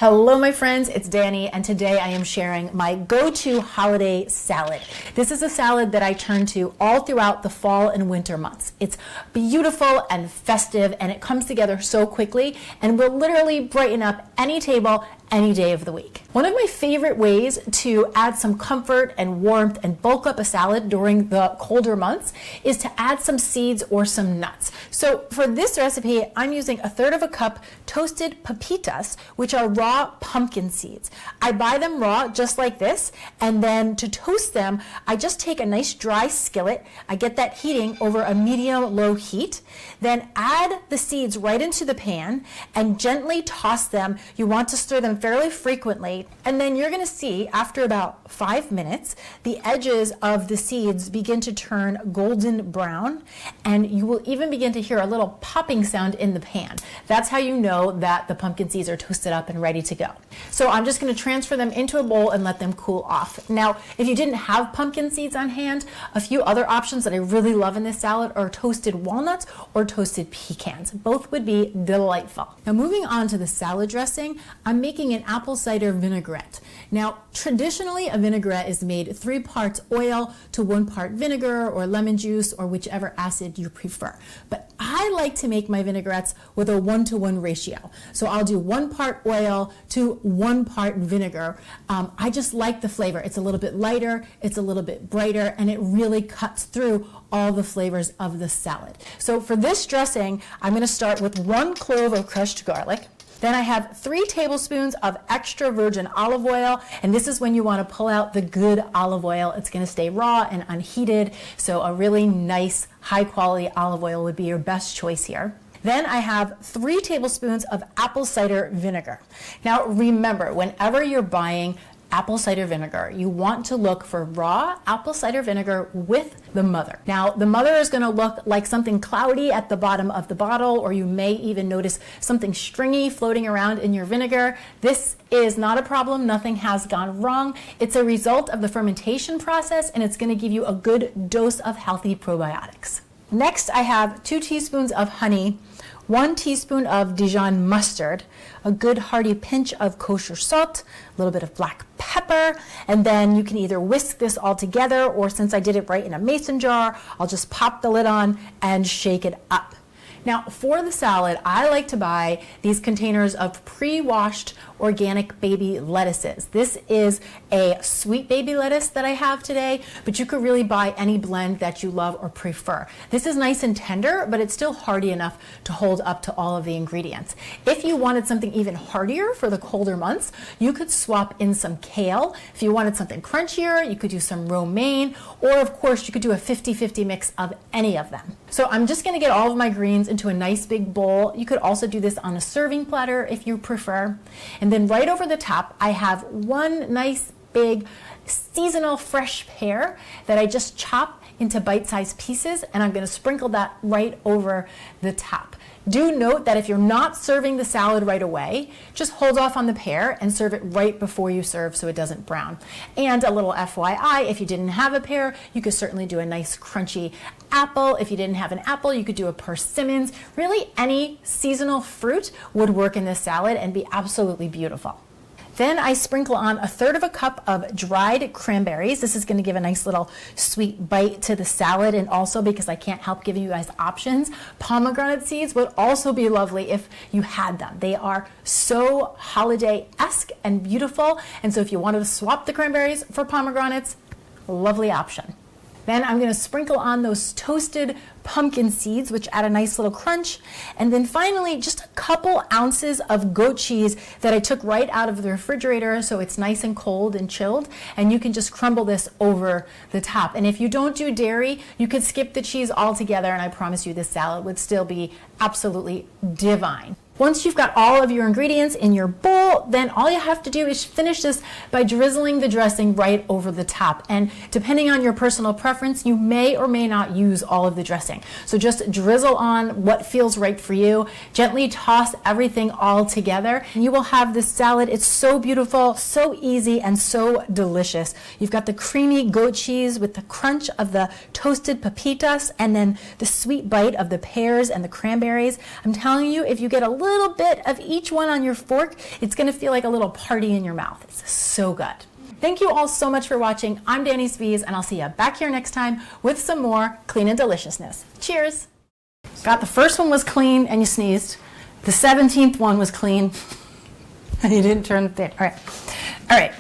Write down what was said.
Hello my friends, it's Danny, and today I am sharing my go-to holiday salad. This is a salad that I turn to all throughout the fall and winter months. It's beautiful and festive, and it comes together so quickly and will literally brighten up any table any day of the week. One of my favorite ways to add some comfort and warmth and bulk up a salad during the colder months is to add some seeds or some nuts. So for this recipe, I'm using 1/3 cup toasted pepitas, which are raw pumpkin seeds. I buy them raw just like this, and then to toast them, I just take a nice dry skillet. I get that heating over a medium-low heat, then add the seeds right into the pan and gently toss them. You want to stir them fairly frequently, and then you're going to see after about 5 minutes the edges of the seeds begin to turn golden brown, and you will even begin to hear a little popping sound in the pan. That's how you know that the pumpkin seeds are toasted up and ready to go. So I'm just going to transfer them into a bowl and let them cool off. Now, if you didn't have pumpkin seeds on hand, a few other options that I really love in this salad are toasted walnuts or toasted pecans. Both would be delightful. Now, moving on to the salad dressing, I'm making an apple cider vinaigrette. Now, traditionally a vinaigrette is made 3 parts oil to 1 part vinegar or lemon juice or whichever acid you prefer. But I like to make my vinaigrettes with a 1-to-1 ratio. So I'll do 1 part oil to 1 part vinegar. I just like the flavor. It's a little bit lighter, it's a little bit brighter, and it really cuts through all the flavors of the salad. So for this dressing, I'm going to start with 1 clove of crushed garlic. Then I have 3 tablespoons of extra virgin olive oil, and this is when you want to pull out the good olive oil. It's going to stay raw and unheated, so a really nice, high-quality olive oil would be your best choice here. Then I have 3 tablespoons of apple cider vinegar. Now remember, whenever you're buying apple cider vinegar, you want to look for raw apple cider vinegar with the mother. Now, the mother is going to look like something cloudy at the bottom of the bottle, or you may even notice something stringy floating around in your vinegar. This is not a problem. Nothing has gone wrong. It's a result of the fermentation process, and it's going to give you a good dose of healthy probiotics. Next, I have 2 teaspoons of honey, 1 teaspoon of Dijon mustard, a good hearty pinch of kosher salt, a little bit of black pepper, and then you can either whisk this all together, or since I did it right in a mason jar, I'll just pop the lid on and shake it up. Now, for the salad, I like to buy these containers of pre-washed organic baby lettuces. This is a sweet baby lettuce that I have today, but you could really buy any blend that you love or prefer. This is nice and tender, but it's still hearty enough to hold up to all of the ingredients. If you wanted something even heartier for the colder months, you could swap in some kale. If you wanted something crunchier, you could do some romaine, or of course, you could do a 50-50 mix of any of them. So I'm just gonna get all of my greens into a nice big bowl. You could also do this on a serving platter if you prefer. And then right over the top, I have 1 nice big seasonal fresh pear that I just chop into bite-sized pieces, and I'm going to sprinkle that right over the top. Do note that if you're not serving the salad right away, just hold off on the pear and serve it right before you serve so it doesn't brown. And a little FYI, if you didn't have a pear, you could certainly do a nice crunchy apple. If you didn't have an apple, you could do a persimmons. Really, any seasonal fruit would work in this salad and be absolutely beautiful. Then I sprinkle on 1/3 cup of dried cranberries. This is going to give a nice little sweet bite to the salad, and also because I can't help giving you guys options, pomegranate seeds would also be lovely if you had them. They are so holiday-esque and beautiful, and so if you wanted to swap the cranberries for pomegranates, lovely option. Then I'm going to sprinkle on those toasted pumpkin seeds, which add a nice little crunch. And then finally, just a couple ounces of goat cheese that I took right out of the refrigerator, so it's nice and cold and chilled. And you can just crumble this over the top. And if you don't do dairy, you could skip the cheese altogether, and I promise you this salad would still be absolutely divine. Once you've got all of your ingredients in your bowl, then all you have to do is finish this by drizzling the dressing right over the top. And depending on your personal preference, you may or may not use all of the dressing. So just drizzle on what feels right for you. Gently toss everything all together. And you will have this salad. It's so beautiful, so easy, and so delicious. You've got the creamy goat cheese with the crunch of the toasted pepitas, and then the sweet bite of the pears and the cranberries. I'm telling you, if you get a little bit of each one on your fork, it's going gonna feel like a little party in your mouth. It's so good. Thank you all so much for watching. I'm Danny Spies, and I'll see you back here next time with some more clean and deliciousness. Cheers. Got the first one was clean and you sneezed. The 17th one was clean and you didn't turn it there. All right.